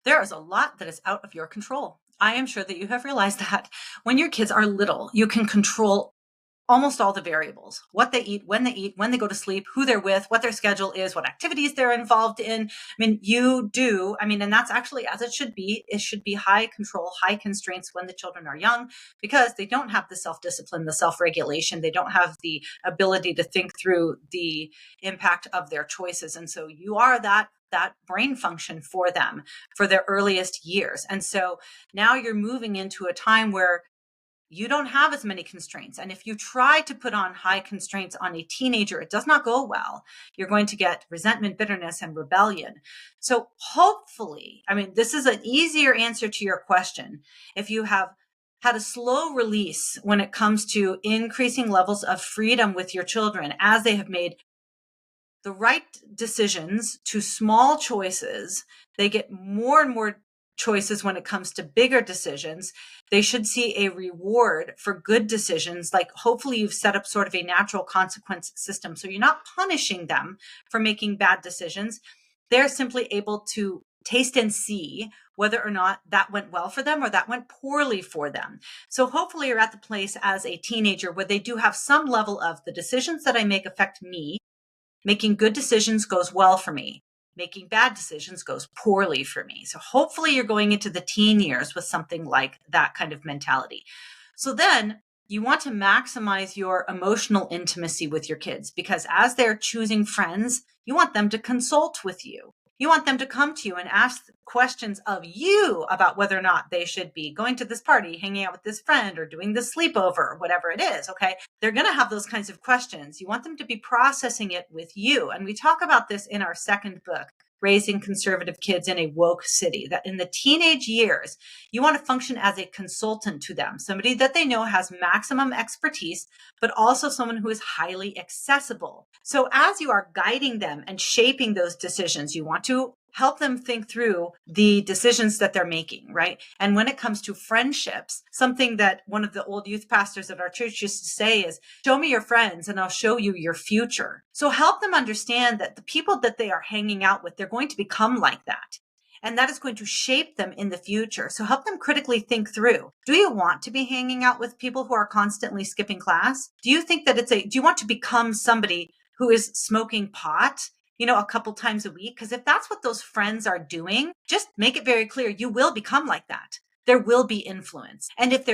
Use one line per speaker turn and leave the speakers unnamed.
There is a lot that is out of your control. I am sure that you have realized that when your kids are little, you can control almost all the variables: what they eat, when they go to sleep, who they're with, what their schedule is, what activities they're involved in. I mean, and that's actually as it should be. It should be high control, high constraints when the children are young, because they don't have the self-discipline, the self-regulation. They don't have the ability to think through the impact of their choices. And so you are that brain function for them for their earliest years. And so now you're moving into a time where you don't have as many constraints. And if you try to put on high constraints on a teenager, it does not go well. You're going to get resentment, bitterness, and rebellion. So hopefully, I mean, this is an easier answer to your question. If you have had a slow release when it comes to increasing levels of freedom with your children as they have made the right decisions to small choices, they get more and more choices when it comes to bigger decisions. They should see a reward for good decisions. Like, hopefully you've set up sort of a natural consequence system. So you're not punishing them for making bad decisions. They're simply able to taste and see whether or not that went well for them or that went poorly for them. So hopefully you're at the place as a teenager where they do have some level of the decisions that I make affect me. Making good decisions goes well for me. Making bad decisions goes poorly for me. So hopefully you're going into the teen years with something like that kind of mentality. So then you want to maximize your emotional intimacy with your kids, because as they're choosing friends, you want them to consult with you. You want them to come to you and ask questions of you about whether or not they should be going to this party, hanging out with this friend, or doing this sleepover, or whatever it is. Okay. They're going to have those kinds of questions. You want them to be processing it with you. And we talk about this in our second book, Raising Conservative Kids in a Woke City, that in the teenage years, you want to function as a consultant to them, somebody that they know has maximum expertise, but also someone who is highly accessible. So as you are guiding them and shaping those decisions, you want to help them think through the decisions that they're making, right? And when it comes to friendships, something that one of the old youth pastors at our church used to say is, show me your friends and I'll show you your future. So help them understand that the people that they are hanging out with, they're going to become like that. And that is going to shape them in the future. So help them critically think through. Do you want to be hanging out with people who are constantly skipping class? Do you think that do you want to become somebody who is smoking pot, a couple times a week? Because if that's what those friends are doing, just make it very clear, you will become like that. There will be influence. And if there